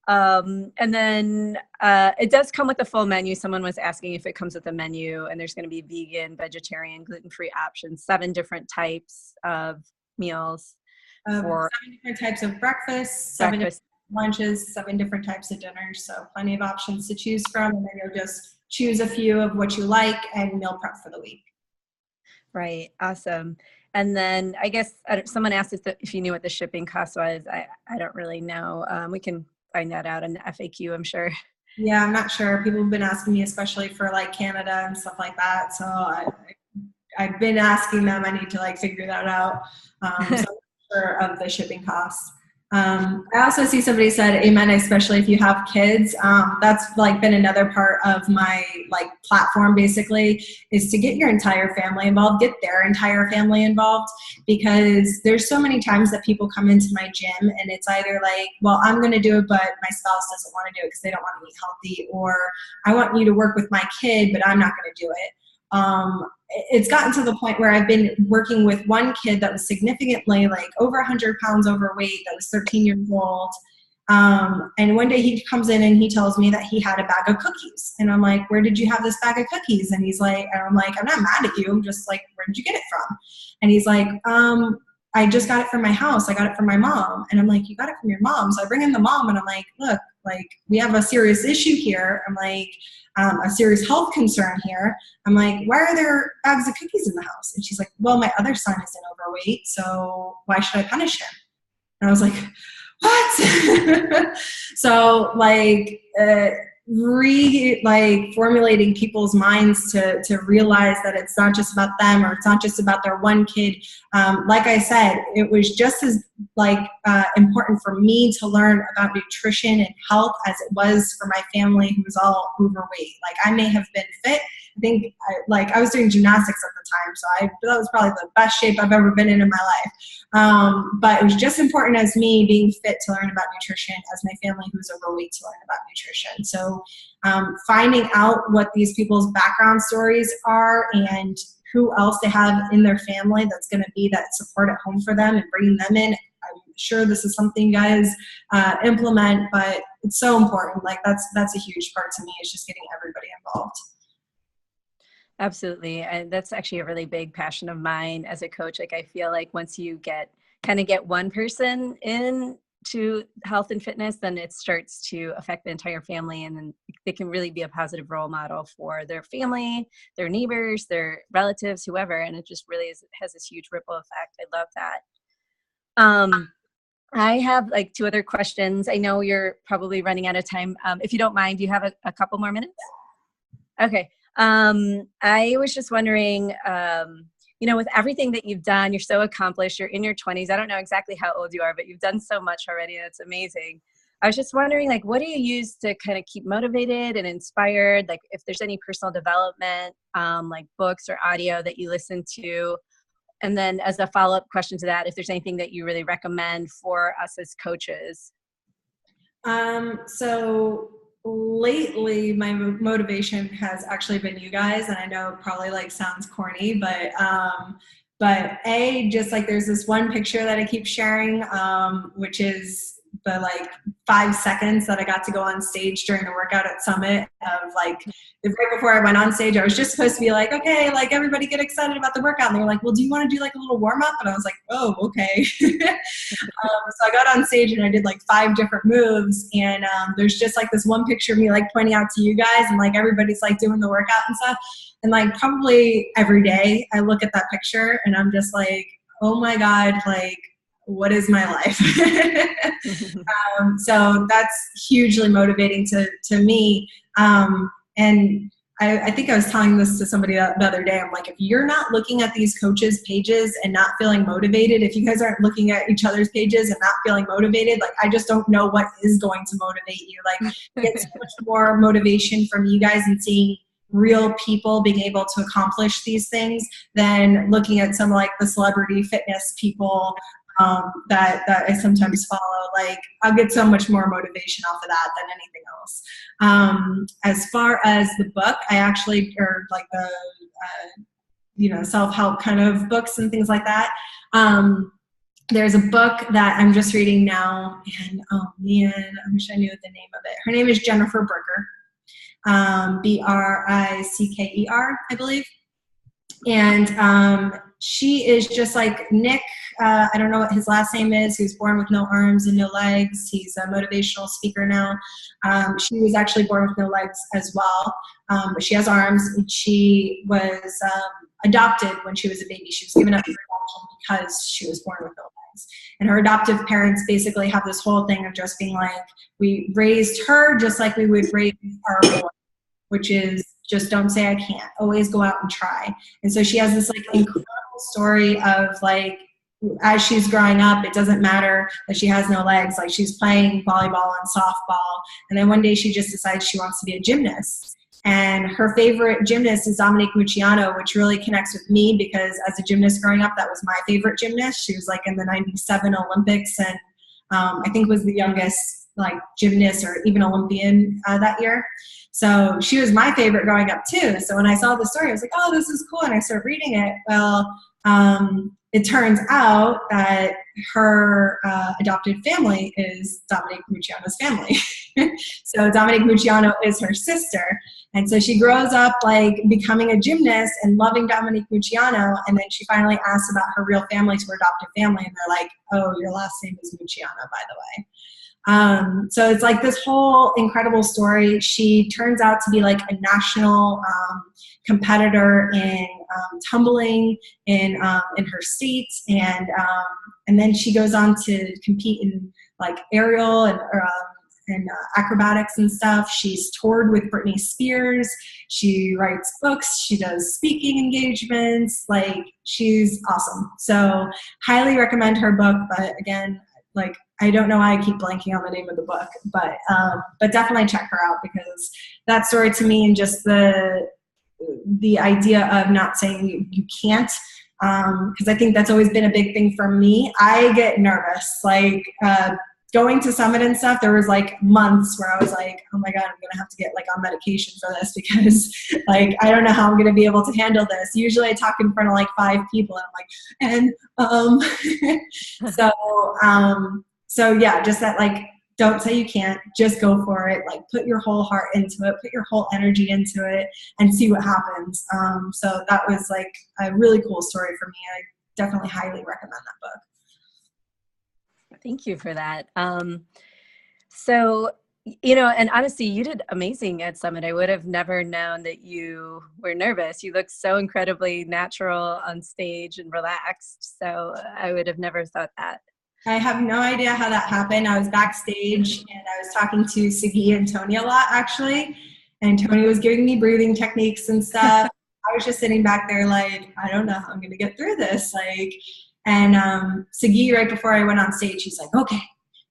And then it does come with a full menu. Someone was asking if it comes with a menu, and there's going to be vegan, vegetarian, gluten-free options, 7 different types of meals. 7 different types of breakfast, 7 different lunches, 7 different types of dinners. So plenty of options to choose from, and then you'll just choose a few of what you like and meal prep for the week. Right. Awesome. And then I guess someone asked if you knew what the shipping cost was. I don't really know. We can find that out in the FAQ, I'm sure. Yeah, I'm not sure. People have been asking me, especially for like Canada and stuff like that. So I've been asking them. I need to figure that out. So I'm not sure of the shipping costs. I also see somebody said, amen, especially if you have kids. That's been another part of my platform, basically, is to get your entire family involved, get their entire family involved, because there's so many times that people come into my gym and it's either well, I'm going to do it, but my spouse doesn't want to do it because they don't want to eat healthy, or I want you to work with my kid, but I'm not going to do it. It's gotten to the point where I've been working with one kid that was significantly over 100 pounds overweight, that was 13 years old. And one day he comes in and he tells me that he had a bag of cookies. And I'm like, where did you have this bag of cookies? And he's like, and I'm like, I'm not mad at you. I'm just like, where did you get it from? And he's like, I just got it from my house. I got it from my mom. And I'm like, you got it from your mom? So I bring in the mom and I'm like, look, we have a serious issue here. I'm like, a serious health concern here. I'm like, why are there bags of cookies in the house? And she's like, well, my other son isn't overweight, so why should I punish him? And I was like, what? So formulating people's minds to realize that it's not just about them, or it's not just about their one kid. Like I said, it was just as important for me to learn about nutrition and health as it was for my family, who was all overweight. Like, I may have been fit. I think I was doing gymnastics at the time, so that was probably the best shape I've ever been in my life. But it was just important as me being fit to learn about nutrition as my family who was overweight to learn about nutrition. So finding out what these people's background stories are and who else they have in their family that's going to be that support at home for them, and bringing them in. I'm sure this is something you guys implement, but it's so important. Like, that's a huge part to me, is just getting everybody involved. Absolutely. And that's actually a really big passion of mine as a coach. Like, I feel like once you get one person in to health and fitness, then it starts to affect the entire family, and then they can really be a positive role model for their family, their neighbors, their relatives, whoever. And it just really has this huge ripple effect. I love that. I have like 2 other questions. I know you're probably running out of time. If you don't mind, do you have a couple more minutes? Okay. I was just wondering, with everything that you've done, you're so accomplished, you're in your 20s. I don't know exactly how old you are, but you've done so much already. That's amazing. I was just wondering, like, what do you use to kind of keep motivated and inspired? Like, if there's any personal development, like books or audio that you listen to. And then as a follow-up question to that, if there's anything that you really recommend for us as coaches. So lately my motivation has actually been you guys, and I know it probably sounds corny, but just there's this one picture that I keep sharing, which is the 5 seconds that I got to go on stage during the workout at Summit, of right before I went on stage. I was just supposed to be okay, everybody get excited about the workout, and they were like, well, do you want to do a little warm up? And I was like, oh, okay. So I got on stage and I did 5 different moves, and there's just this one picture of me pointing out to you guys, and everybody's doing the workout and stuff, and probably every day I look at that picture and I'm just oh my God, what is my life? So that's hugely motivating to me. And I think I was telling this to somebody the other day. I'm if you're not looking at these coaches' pages and not feeling motivated, if you guys aren't looking at each other's pages and not feeling motivated, I just don't know what is going to motivate you. You get so much more motivation from you guys and seeing real people being able to accomplish these things than looking at some the celebrity fitness people that I sometimes follow. I'll get so much more motivation off of that than anything else. As far as the book, I actually, or the self-help kind of books and things like that. There's a book that I'm just reading now, and oh man, I wish I knew the name of it. Her name is Jennifer Bricker, Bricker, I believe. And she is just like Nick. I don't know what his last name is. He was born with no arms and no legs. He's a motivational speaker now. She was actually born with no legs as well, but she has arms. And she was adopted when she was a baby. She was given up for adoption because she was born with no legs. And her adoptive parents basically have this whole thing of just being we raised her just like we would raise our boy, which is just don't say I can't. Always go out and try. And so she has this incredible story of as she's growing up, it doesn't matter that she has no legs. She's playing volleyball and softball. And then one day she just decides she wants to be a gymnast. And her favorite gymnast is Dominique Mucciano, which really connects with me because as a gymnast growing up, that was my favorite gymnast. She was in the 97 Olympics, and I think was the youngest gymnast or even Olympian that year. So she was my favorite growing up too. So when I saw the story, I was oh, this is cool. And I started reading it. Well, it turns out that her adopted family is Dominique Mucciano's family. So Dominique Mucciano is her sister. And so she grows up becoming a gymnast and loving Dominique Mucciano. And then she finally asks about her real family to her adopted family. And they're oh, your last name is Mucciano, by the way. So it's this whole incredible story. She turns out to be a national competitor in tumbling in her state, and then she goes on to compete in aerial and acrobatics and stuff. She's toured with Britney Spears. She writes books. She does speaking engagements. Like, she's awesome. So highly recommend her book. But again, like, I don't know why I keep blanking on the name of the book, but definitely check her out, because that story to me, and just the idea of not saying you can't, because I think that's always been a big thing for me. I get nervous, like going to Summit and stuff. There was like months where I was like, oh my God, I'm gonna have to get like on medication for this, because like I don't know how I'm gonna be able to handle this. Usually I talk in front of like 5 people, and I'm like, so yeah, just that, like, don't say you can't, just go for it. Like, put your whole heart into it, put your whole energy into it, and see what happens. So that was like a really cool story for me. I definitely highly recommend that book. Thank you for that. So, you know, and honestly, you did amazing at Summit. I would have never known that you were nervous. You looked so incredibly natural on stage and relaxed. So I would have never thought that. I have no idea how that happened. I was backstage and I was talking to Siggy and Tony a lot, actually. And Tony was giving me breathing techniques and stuff. I was just sitting back there like, I don't know how I'm going to get through this. Like, and Siggy, right before I went on stage, he's like, okay,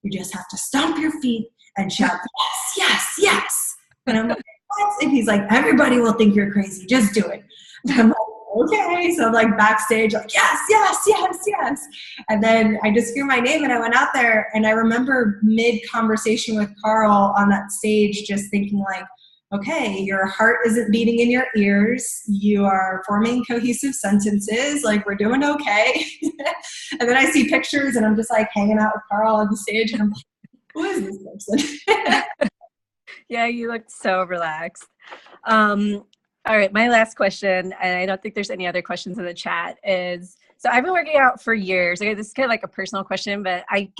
you just have to stomp your feet and shout, yes, yes, yes. And I'm like, what? And he's like, everybody will think you're crazy. Just do it. And I'm like, okay. So I'm like backstage, like, yes, yes, yes, yes. And then I just hear my name and I went out there, and I remember mid-conversation with Carl on that stage just thinking like, okay, your heart isn't beating in your ears. You are forming cohesive sentences. Like, we're doing okay. And then I see pictures and I'm just like hanging out with Carl on the stage, and I'm like, who is this person? Yeah, you looked so relaxed. All right, my last question, and I don't think there's any other questions in the chat, is, so I've been working out for years. Okay, this is kind of like a personal question, but I'm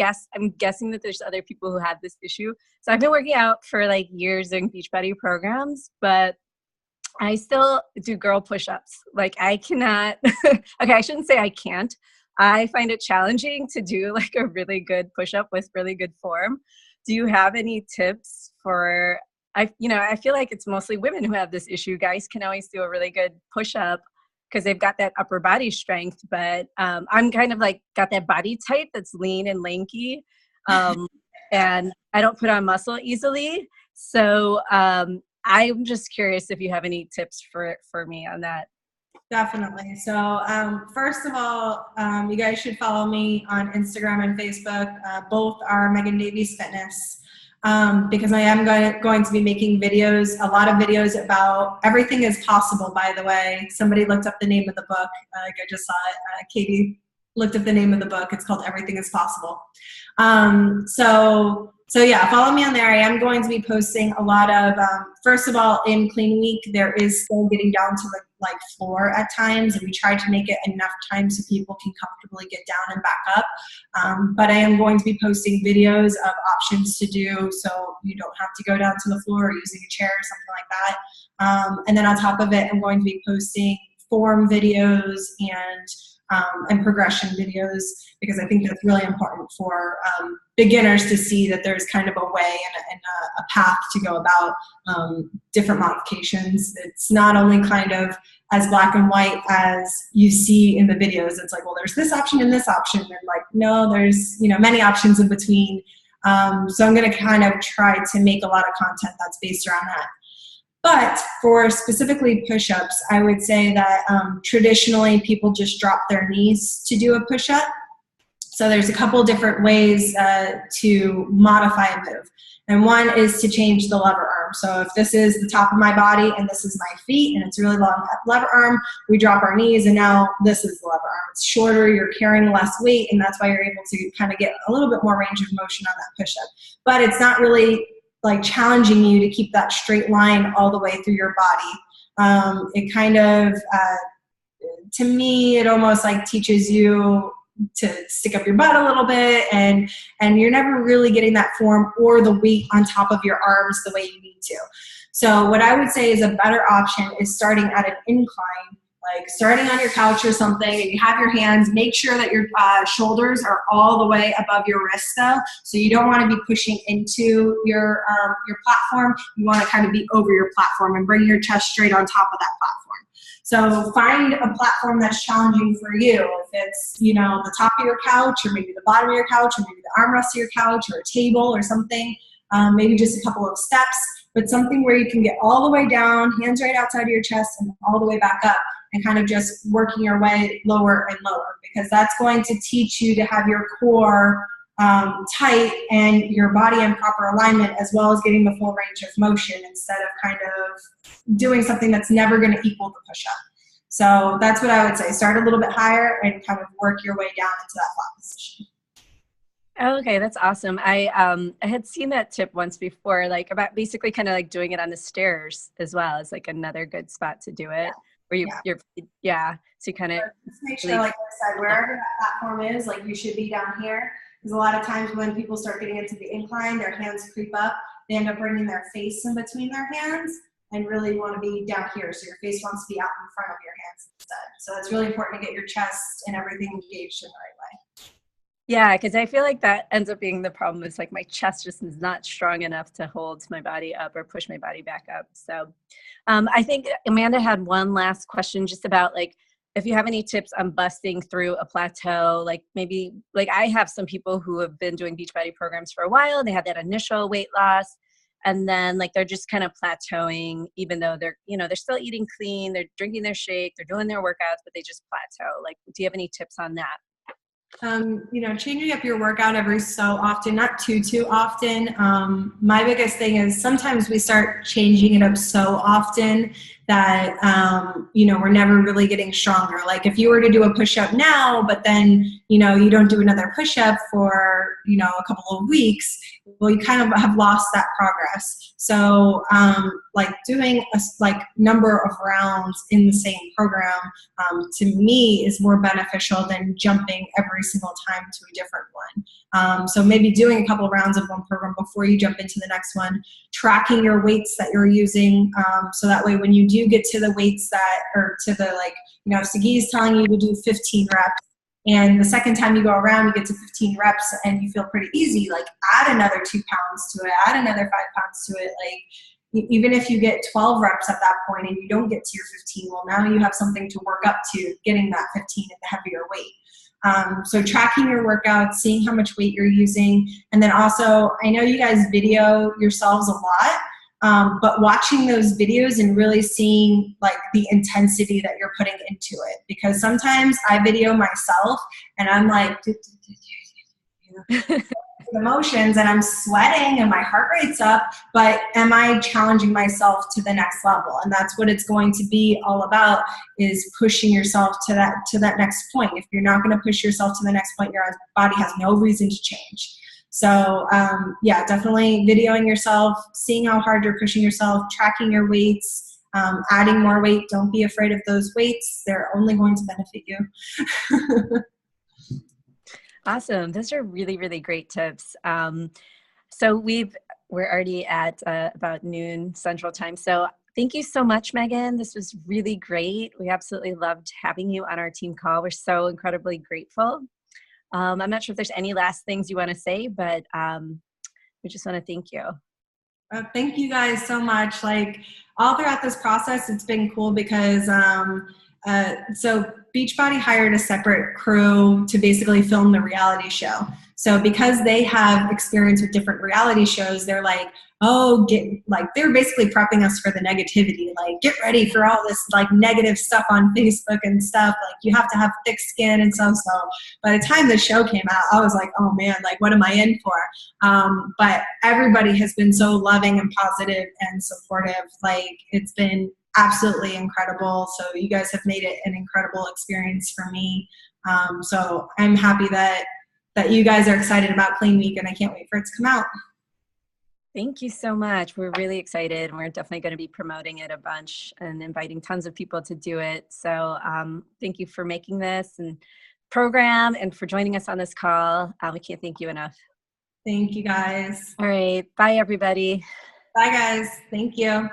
guessing that there's other people who have this issue. So I've been working out for like years doing Beachbody programs, but I still do girl push-ups. Like, I cannot, okay, I shouldn't say I can't. I find it challenging to do like a really good push-up with really good form. Do you have any tips for, I feel like it's mostly women who have this issue. Guys can always do a really good push-up because they've got that upper body strength, but I'm kind of like got that body type that's lean and lanky, and I don't put on muscle easily. So I'm just curious if you have any tips for me on that. Definitely. So first of all, you guys should follow me on Instagram and Facebook. Both are Megan Davies Fitness. Because I am going to be making videos, a lot of videos about everything is possible, by the way. Somebody looked up the name of the book. Like, I just saw it. Katie looked up the name of the book. It's called Everything is Possible. So yeah, follow me on there. I am going to be posting a lot of, first of all, in Clean Week, there is still getting down to the floor at times, and we try to make it enough time so people can comfortably get down and back up. But I am going to be posting videos of options to do, so you don't have to go down to the floor or using a chair or something like that. And then on top of it, I'm going to be posting form videos and progression videos, because I think that's really important for beginners to see that there's kind of a way and a path to go about different modifications. It's not only kind of as black and white as you see in the videos. It's like, well, there's this option and this option, and like, no, there's many options in between. So I'm going to kind of try to make a lot of content that's based around that. But for specifically push-ups, I would say that traditionally people just drop their knees to do a push-up. So there's a couple different ways to modify a move. And one is to change the lever arm. So if this is the top of my body and this is my feet and it's really long lever arm, we drop our knees, and now this is the lever arm. It's shorter, you're carrying less weight, and that's why you're able to kind of get a little bit more range of motion on that push-up. But it's not really like challenging you to keep that straight line all the way through your body. It kind of, to me, it almost like teaches you to stick up your butt a little bit, and you're never really getting that form or the weight on top of your arms the way you need to. So what I would say is a better option is starting at an incline, like starting on your couch or something, and you have your hands, make sure that your shoulders are all the way above your wrist though. So you don't want to be pushing into your platform. You want to kind of be over your platform and bring your chest straight on top of that platform. So find a platform that's challenging for you. If it's, you know, the top of your couch, or maybe the bottom of your couch, or maybe the armrest of your couch, or a table or something, maybe just a couple of steps, but something where you can get all the way down, hands right outside of your chest, and all the way back up, and kind of just working your way lower and lower, because that's going to teach you to have your core tight and your body in proper alignment, as well as getting the full range of motion, instead of kind of doing something that's never going to equal the push-up. So that's what I would say. Start a little bit higher and kind of work your way down into that flat position. Okay, that's awesome. I had seen that tip once before, like about basically kind of like doing it on the stairs as well as like another good spot to do it. Where you're so you kind of just make sure, like I said, wherever that platform is, like you should be down here. Because a lot of times when people start getting into the incline, their hands creep up. They end up bringing their face in between their hands, and really you want to be down here. So your face wants to be out in front of your hands instead. So it's really important to get your chest and everything engaged in the right way. Yeah, because I feel like that ends up being the problem, is like my chest just is not strong enough to hold my body up or push my body back up. So I think Amanda had one last question just about like, if you have any tips on busting through a plateau, like maybe like I have some people who have been doing Beachbody programs for a while, and they had that initial weight loss, and then like they're just kind of plateauing, even though they're, you know, they're still eating clean, they're drinking their shake, they're doing their workouts, but they just plateau. Like, do you have any tips on that? You know, changing up your workout every so often, not too often. My biggest thing is sometimes we start changing it up so often that, you know, we're never really getting stronger. Like if you were to do a push-up now, but then, you know, you don't do another push-up for, you know, a couple of weeks, well, you kind of have lost that progress. So like doing a number of rounds in the same program, to me is more beneficial than jumping every single time to a different one. So maybe doing a couple of rounds of one program before you jump into the next one, tracking your weights that you're using, so that way when you do get to the weights that, or to the, like, you know, if Sagi is telling you to do 15 reps, and the second time you go around, you get to 15 reps and you feel pretty easy, like add another 2 pounds to it, add another 5 pounds to it. Like even if you get 12 reps at that point and you don't get to your 15, well, now you have something to work up to getting that 15 at the heavier weight. So tracking your workouts, seeing how much weight you're using. And then also, I know you guys video yourselves a lot, but watching those videos and really seeing like the intensity that you're putting into it. Because sometimes I video myself and I'm like, emotions, and I'm sweating and my heart rate's up, but am I challenging myself to the next level? And that's what it's going to be all about, is pushing yourself to that next point. If you're not going to push yourself to the next point, your body has no reason to change. So yeah, definitely videoing yourself, seeing how hard you're pushing yourself, tracking your weights, adding more weight. Don't be afraid of those weights. They're only going to benefit you. Awesome. Those are really, really great tips. So we're already at about noon Central Time. So thank you so much, Megan. This was really great. We absolutely loved having you on our team call. We're so incredibly grateful. I'm not sure if there's any last things you want to say, but we just want to thank you. Thank you guys so much. Like all throughout this process, it's been cool because so Beachbody hired a separate crew to basically film the reality show. So because they have experience with different reality shows, they're like, oh, they're basically prepping us for the negativity. Like, get ready for all this like negative stuff on Facebook and stuff. Like, you have to have thick skin and stuff. So by the time the show came out, I was like, oh man, like what am I in for? But everybody has been so loving and positive and supportive. Like, it's been absolutely incredible. So you guys have made it an incredible experience for me. So I'm happy that you guys are excited about Clean Week, and I can't wait for it to come out. Thank you so much. We're really excited. We're definitely going to be promoting it a bunch and inviting tons of people to do it. So thank you for making this and program and for joining us on this call. We can't thank you enough. Thank you guys. All right. Bye, everybody. Bye, guys. Thank you.